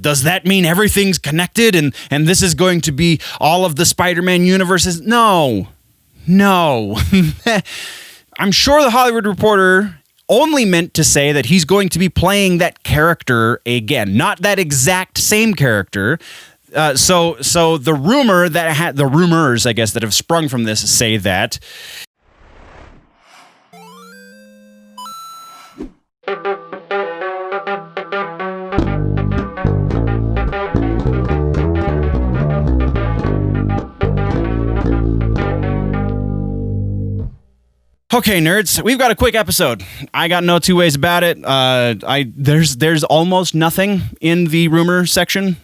does that mean everything's connected and this is going to be all of the Spider-Man universes? No. I'm sure the Hollywood Reporter only meant to say that he's going to be playing that character again, not that exact same character. So the rumors, I guess, that have sprung from this say that. Okay, nerds, we've got a quick episode. I got no two ways about it. There's almost nothing in the rumor section.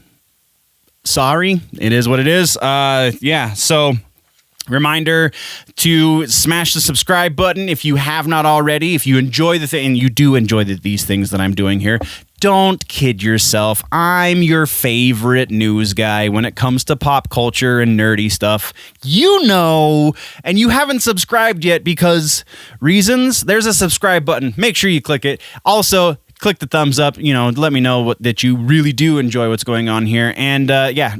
Sorry, it is what it is. So reminder to smash the subscribe button if you have not already. If you enjoy the thing, and you do enjoy these things that I'm doing here, don't kid yourself. I'm your favorite news guy when it comes to pop culture and nerdy stuff. You know, and you haven't subscribed yet because reasons. There's a subscribe button. Make sure you click it. Also, click the thumbs up, let me know that you really do enjoy what's going on here. And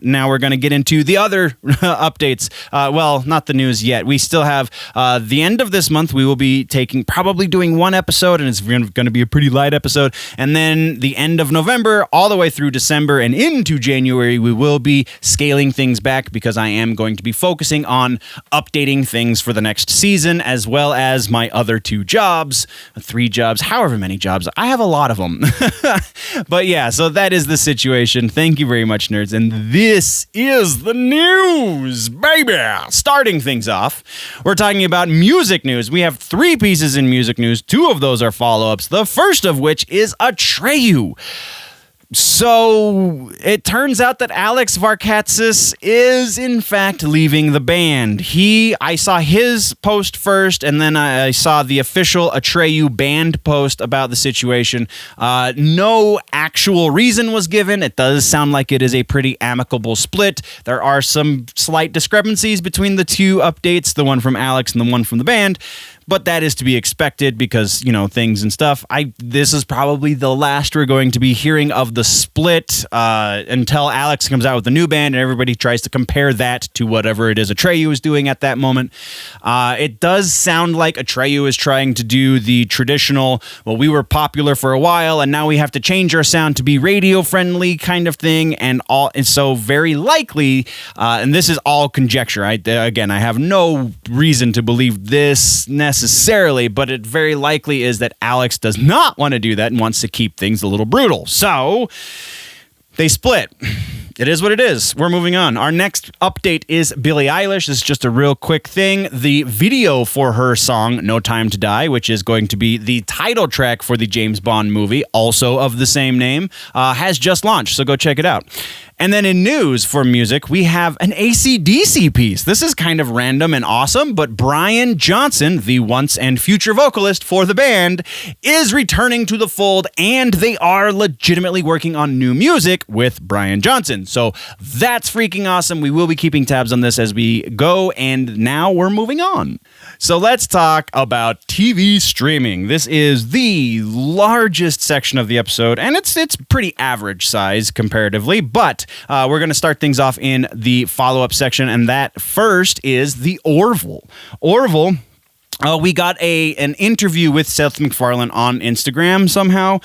now we're going to get into the other updates. Well, not the news yet. We still have the end of this month. We will be probably doing one episode, and it's going to be a pretty light episode. And then the end of November, all the way through December and into January, we will be scaling things back because I am going to be focusing on updating things for the next season, as well as my other 2 jobs, 3 jobs, however many jobs. I have a lot of them. But yeah, so that is the situation. Thank you very much, nerds. And this is the news, baby. Starting things off, we're talking about music news. We have 3 pieces in music news. 2 of those are follow-ups. The first of which is Atreyu. So it turns out that Alex Varkatsis is in fact leaving the band. I saw his post first, and then I saw the official Atreyu band post about the situation. No actual reason was given. It does sound like it is a pretty amicable split. There are some slight discrepancies between the 2 updates, the one from Alex and the one from the band. But that is to be expected because, things and stuff. This is probably the last we're going to be hearing of the split until Alex comes out with the new band and everybody tries to compare that to whatever it is Atreyu is doing at that moment. It does sound like Atreyu is trying to do the traditional, well, we were popular for a while and now we have to change our sound to be radio-friendly kind of thing. And so very likely, and this is all conjecture. I have no reason to believe this necessarily, but it very likely is that Alex does not want to do that and wants to keep things a little brutal. So they split. It is what it is. We're moving on. Our next update is Billie Eilish. This is just a real quick thing. The video for her song, No Time to Die, which is going to be the title track for the James Bond movie, also of the same name, has just launched. So go check it out. And then in news for music, we have an ACDC piece. This is kind of random and awesome, but Brian Johnson, the once and future vocalist for the band, is returning to the fold, and they are legitimately working on new music with Brian Johnson. So that's freaking awesome. We will be keeping tabs on this as we go, and now we're moving on. So let's talk about TV streaming. This is the largest section of the episode, and it's pretty average size comparatively, but we're going to start things off in the follow-up section, and that first is the Orville. Orville, we got an interview with Seth McFarlane on Instagram somehow,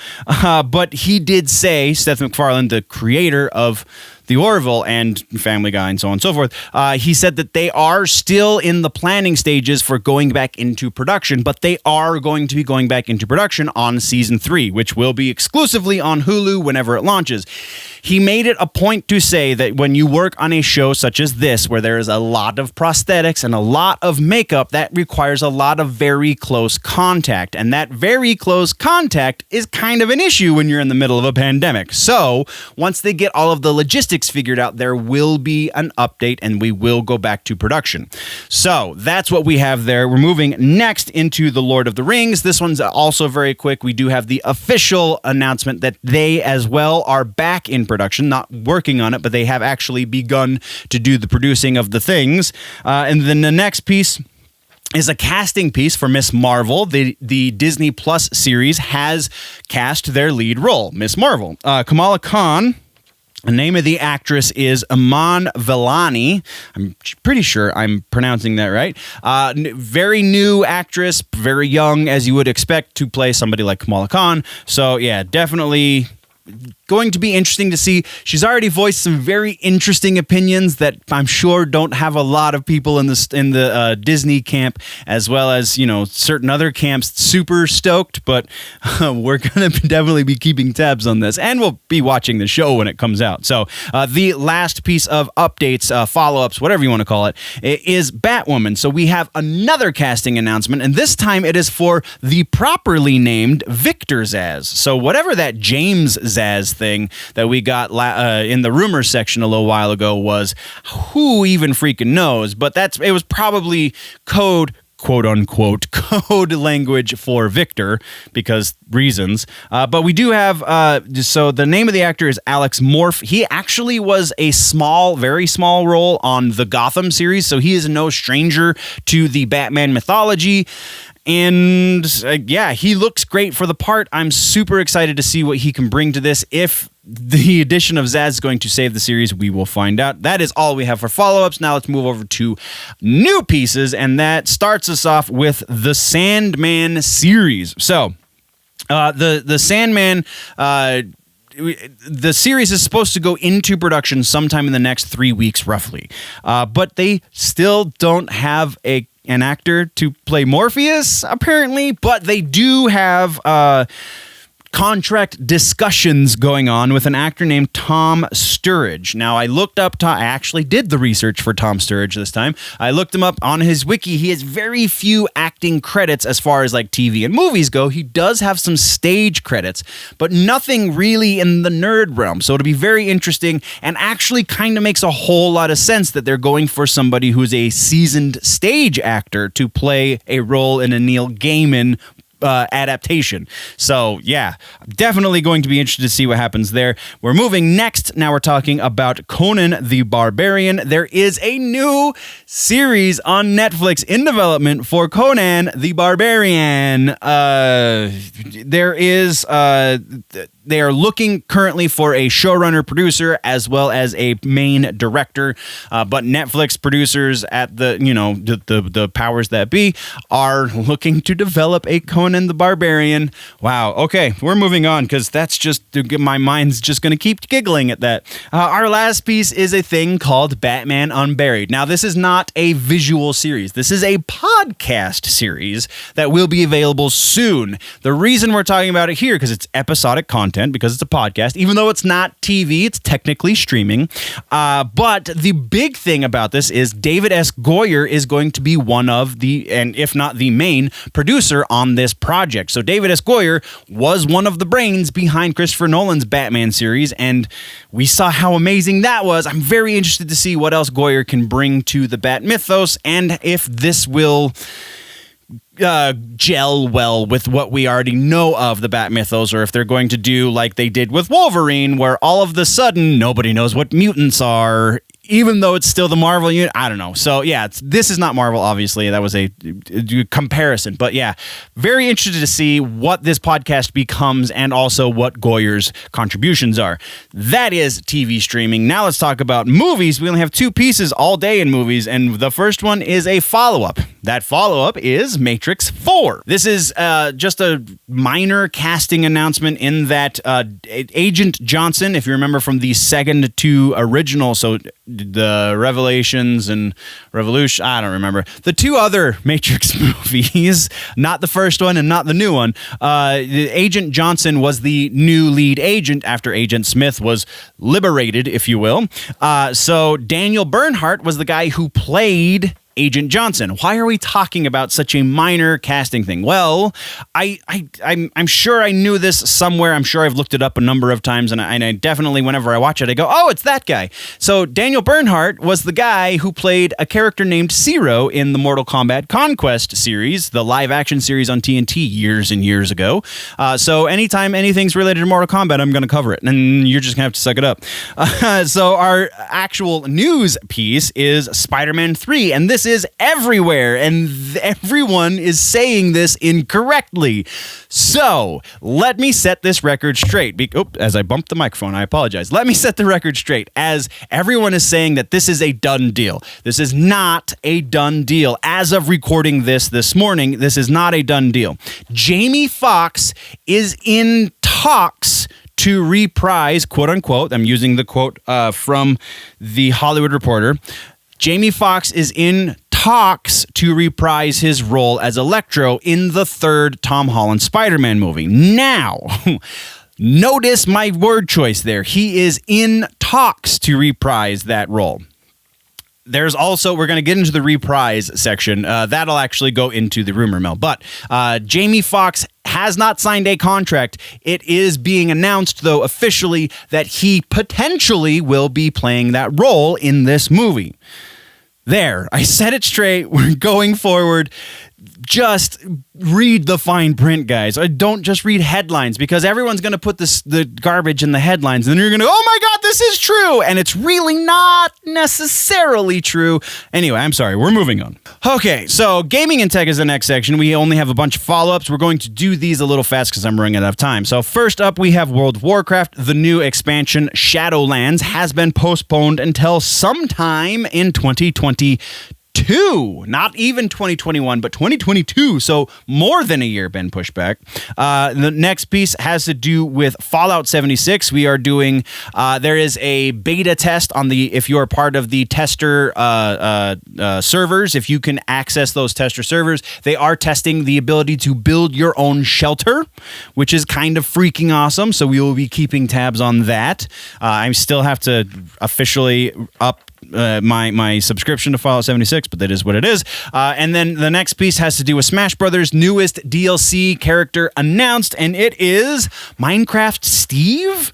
but he did say, Seth MacFarlane, the creator of The Orville and Family Guy and so on and so forth, he said that they are still in the planning stages for going back into production, but they are going to be going back into production on season 3, which will be exclusively on Hulu whenever it launches. He made it a point to say that when you work on a show such as this, where there is a lot of prosthetics and a lot of makeup, that requires a lot of very close contact, and that very close contact is kind of an issue when you're in the middle of a pandemic. So once they get all of the logistics figured out, there will be an update and we will go back to production. So that's what we have there. We're moving next into The Lord of the Rings. This one's also very quick. We do have the official announcement that they as well are back in production, not working on it, but they have actually begun to do the producing of the things. And then the next piece is a casting piece for Miss Marvel. The Disney Plus series has cast their lead role, Miss Marvel. Kamala Khan The name of the actress is Iman Vellani. I'm pretty sure I'm pronouncing that right. Very new actress, very young, as you would expect, to play somebody like Kamala Khan. So, yeah, definitely going to be interesting to see. She's already voiced some very interesting opinions that I'm sure don't have a lot of people in the Disney camp, as well as, certain other camps super stoked, but we're going to definitely be keeping tabs on this, and we'll be watching the show when it comes out. So the last piece of updates, follow-ups, whatever you want to call it, is Batwoman. So we have another casting announcement, and this time it is for the properly named Victor Zsasz. So whatever that James Zsasz thing that we got in the rumor section a little while ago was, who even freaking knows, but it was probably code, quote unquote, code language for Victor because reasons. But we do have, so the name of the actor is Alex Morph. He actually was a very small role on the Gotham series, so he is no stranger to the Batman mythology. And yeah, he looks great for the part. I'm super excited to see what he can bring to this. If the addition of Zsasz is going to save the series, we will find out. That is all we have for follow-ups. Now let's move over to new pieces, and that starts us off with the Sandman series. So, the Sandman... the series is supposed to go into production sometime in the next 3 weeks, roughly. But they still don't have an actor to play Morpheus, apparently, but they do have contract discussions going on with an actor named Tom Sturridge. Now, I actually did the research for Tom Sturridge this time. I looked him up on his wiki. He has very few acting credits as far as like TV and movies go. He does have some stage credits, but nothing really in the nerd realm. So it'll be very interesting, and actually kind of makes a whole lot of sense that they're going for somebody who's a seasoned stage actor to play a role in a Neil Gaiman adaptation. So yeah, definitely going to be interested to see what happens there. We're moving next. Now we're talking about Conan the Barbarian. There is a new series on Netflix in development for Conan the Barbarian. They are looking currently for a showrunner, producer, as well as a main director. But Netflix producers at the powers that be are looking to develop a Conan the Barbarian. Wow. Okay, we're moving on because that's just, my mind's just going to keep giggling at that. Our last piece is a thing called Batman Unburied. Now, this is not a visual series. This is a podcast series that will be available soon. The reason we're talking about it here, because it's episodic content, because it's a podcast, even though it's not TV, it's technically streaming. But the big thing about this is David S. Goyer is going to be one of the, and if not the main producer on this project. So David S. Goyer was one of the brains behind Christopher Nolan's Batman series, and we saw how amazing that was. I'm very interested to see what else Goyer can bring to the Bat mythos, and if this will gel well with what we already know of the Bat mythos, or if they're going to do like they did with Wolverine, where all of the sudden nobody knows what mutants are, even though it's still the Marvel unit. I don't know. So yeah, this is not Marvel, obviously. That was a comparison. But yeah, very interested to see what this podcast becomes and also what Goyer's contributions are. That is TV streaming. Now let's talk about movies. We only have two pieces all day in movies, and the first one is a follow-up. That follow-up is Matrix 4. This is just a minor casting announcement in that Agent Johnson, if you remember from the second two original, so the Revelations and Revolution, I don't remember. The two other Matrix movies, not the first one and not the new one, Agent Johnson was the new lead agent after Agent Smith was liberated, if you will. So Daniel Bernhardt was the guy who played Agent Johnson. Why are we talking about such a minor casting thing? Well, I'm sure I knew this somewhere. I'm sure I've looked it up a number of times, and I definitely, whenever I watch it, I go, oh, it's that guy. So Daniel Bernhardt was the guy who played a character named Zero in the Mortal Kombat Conquest series, the live-action series on TNT years and years ago. So anytime anything's related to Mortal Kombat, I'm going to cover it, and you're just going to have to suck it up. So our actual news piece is Spider-Man 3, and this is everywhere, and everyone is saying this incorrectly. So, let me set this record straight. As I bumped the microphone, I apologize. Let me set the record straight, as everyone is saying that this is a done deal. This is not a done deal. As of recording this morning, this is not a done deal. Jamie Foxx is in talks to reprise, quote unquote, I'm using the quote from the Hollywood Reporter, Jamie Foxx is in talks to reprise his role as Electro in the third Tom Holland Spider-Man movie. Now, notice my word choice there. He is in talks to reprise that role. There's also, we're going to get into the reprise section. That'll actually go into the rumor mill. But Jamie Foxx has not signed a contract. It is being announced, though, officially that he potentially will be playing that role in this movie. There, I said it straight. We're going forward. Just read the fine print, guys. Don't just read headlines, because everyone's going to put the garbage in the headlines, and then you're going to go, oh my God, this is true. And it's really not necessarily true. Anyway, I'm sorry. We're moving on. Okay, so gaming and tech is the next section. We only have a bunch of follow-ups. We're going to do these a little fast because I'm running out of time. So first up, we have World of Warcraft. The new expansion, Shadowlands, has been postponed until sometime in 2022. Not even 2021, but 2022. So more than a year been pushed back. The next piece has to do with Fallout 76. We are doing, there is a beta test on if you are part of the tester servers, if you can access those tester servers, they are testing the ability to build your own shelter, which is kind of freaking awesome. So we will be keeping tabs on that. I still have to officially up my subscription to Fallout 76, but that is what it is. And then the next piece has to do with Smash Brothers' newest DLC character announced, and it is Minecraft Steve.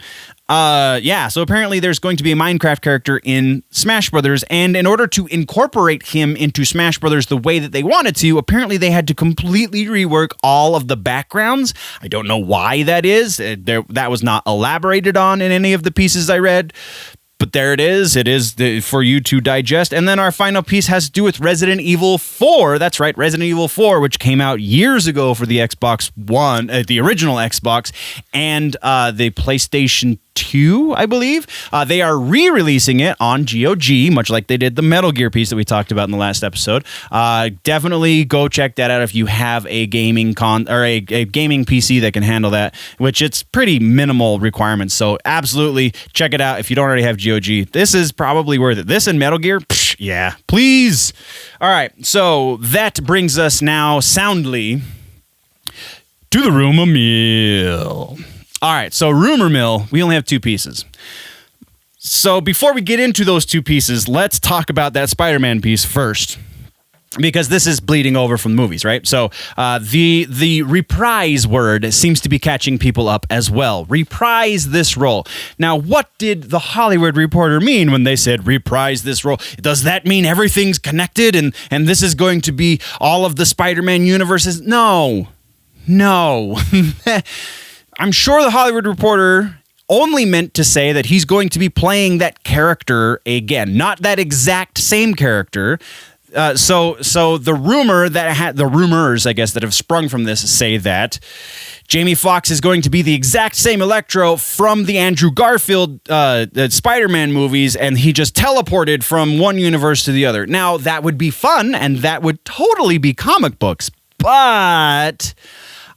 So apparently there's going to be a Minecraft character in Smash Brothers, and in order to incorporate him into Smash Brothers the way that they wanted to, apparently they had to completely rework all of the backgrounds. I don't know why that is. That was not elaborated on in any of the pieces I read. But there it is. It is for you to digest. And then our final piece has to do with Resident Evil 4. That's right, Resident Evil 4, which came out years ago for the Xbox One, the original Xbox, and the PlayStation 2, I believe. They are re-releasing it on GOG, much like they did the Metal Gear piece that we talked about in the last episode. Definitely go check that out if you have a gaming a gaming PC that can handle that, which it's pretty minimal requirements. So absolutely check it out if you don't already have GOG. This is probably worth it. This and Metal Gear, yeah, please. All right, so that brings us now soundly to the rumor mill. All right, so rumor mill, we only have two pieces. So before we get into those two pieces, let's talk about that Spider-Man piece first, because this is bleeding over from the movies, right? So the reprise word seems to be catching people up as well. Reprise this role. Now, what did the Hollywood Reporter mean when they said reprise this role? Does that mean everything's connected and this is going to be all of the Spider-Man universes? No. I'm sure the Hollywood Reporter only meant to say that he's going to be playing that character again, not that exact same character. So the rumors, I guess, that have sprung from this say that Jamie Foxx is going to be the exact same Electro from the Andrew Garfield Spider-Man movies, and he just teleported from one universe to the other. Now, that would be fun, and that would totally be comic books, but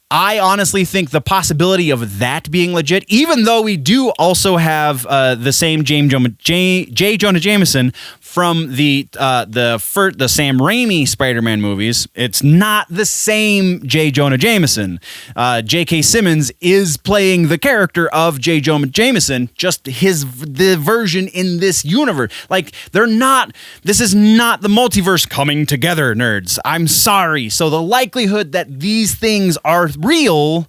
I honestly think the possibility of that being legit, even though we do also have the same J. Jonah Jameson from the Sam Raimi Spider-Man movies, it's not the same J. Jonah Jameson. J.K. Simmons is playing the character of J. Jonah Jameson, just the version in this universe. Like, this is not the multiverse coming together, nerds. I'm sorry. So the likelihood that these things are real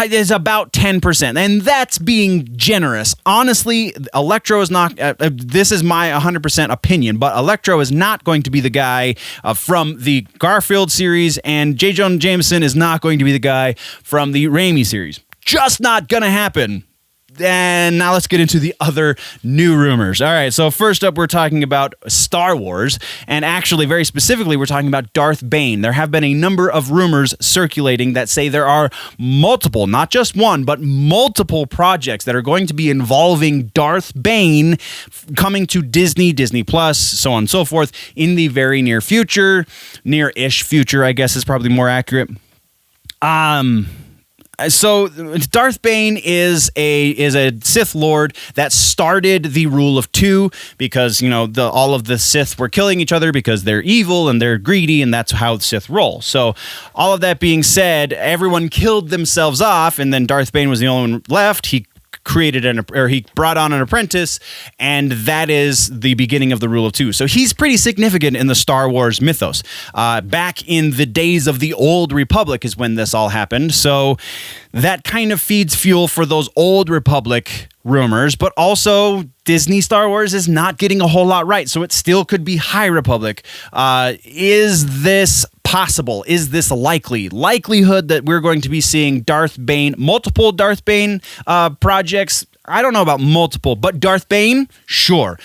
is about 10%, and that's being generous. Honestly, Electro is not, this is my 100% opinion, but Electro is not going to be the guy from the Garfield series, and J. Jonah Jameson is not going to be the guy from the Raimi series. Just not gonna happen. And now let's get into the other new rumors. All right, so first up, we're talking about Star Wars, and actually, very specifically, we're talking about Darth Bane. There have been a number of rumors circulating that say there are multiple, not just one, but multiple projects that are going to be involving Darth Bane coming to Disney, Disney Plus, so on and so forth, in the very near future, near-ish future, I guess is probably more accurate. So Darth Bane is a Sith Lord that started the rule of two because, you know, all of the Sith were killing each other because they're evil and they're greedy, and that's how Sith roll. So all of that being said, everyone killed themselves off, and then Darth Bane was the only one left. He brought on an apprentice, and that is the beginning of the rule of two. So he's pretty significant in the Star Wars mythos. Back in the days of the Old Republic is when this all happened. So that kind of feeds fuel for those Old Republic rumors, but also Disney Star Wars is not getting a whole lot right, so it still could be High Republic. Is this possible? Is this likely? Likelihood that we're going to be seeing multiple Darth Bane projects? I don't know about multiple, but Darth Bane, sure.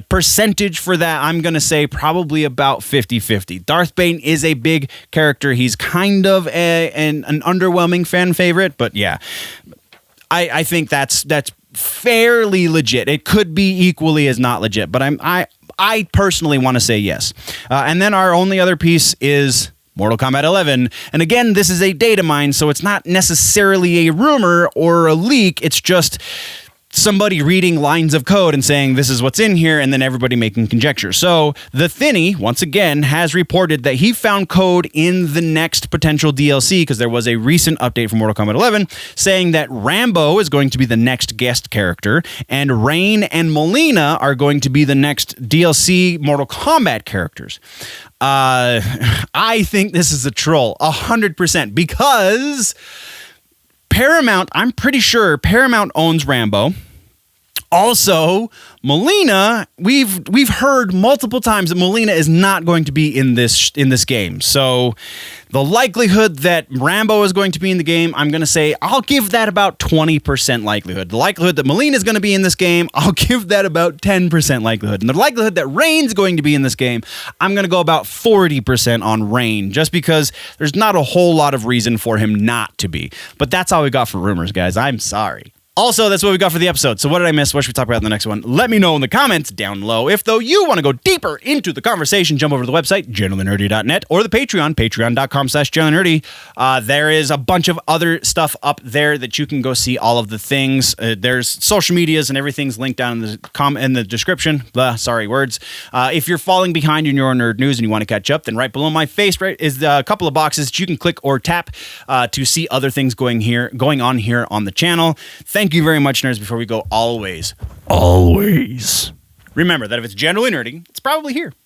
Percentage for that, I'm going to say probably about 50-50. Darth Bane is a big character. He's kind of an underwhelming fan favorite, but yeah. I think that's fairly legit. It could be equally as not legit, but I personally want to say yes. And then our only other piece is Mortal Kombat 11. And again, this is a data mine, so it's not necessarily a rumor or a leak. It's just somebody reading lines of code and saying this is what's in here, and then everybody making conjecture. So the Thinny, once again, has reported that he found code in the next potential DLC, because there was a recent update from Mortal Kombat 11 saying that Rambo is going to be the next guest character, and Rain and Melina are going to be the next DLC Mortal Kombat characters. I think this is a troll, 100%, because Paramount, I'm pretty sure Paramount owns Rambo. Also, Melina, we've heard multiple times that Melina is not going to be in this game. So the likelihood that Rambo is going to be in the game, I'm going to say I'll give that about 20% likelihood. The likelihood that Melina is going to be in this game, I'll give that about 10% likelihood. And the likelihood that Rain's going to be in this game, I'm going to go about 40% on Rain, just because there's not a whole lot of reason for him not to be. But that's all we got for rumors, guys. I'm sorry. Also, that's what we got for the episode. So what did I miss? What should we talk about in the next one? Let me know in the comments down below. If, though, you want to go deeper into the conversation, jump over to the website, generallynerdy.net, or the Patreon, patreon.com/generallynerdy. There is a bunch of other stuff up there that you can go see all of the things. There's social medias and everything's linked down in the description. Sorry, words. If you're falling behind in your nerd news and you want to catch up, then right below my face is a couple of boxes that you can click or tap to see other things going on here on the channel. Thank you very much, nerds. Before we go, always remember that if it's generally nerdy, it's probably here.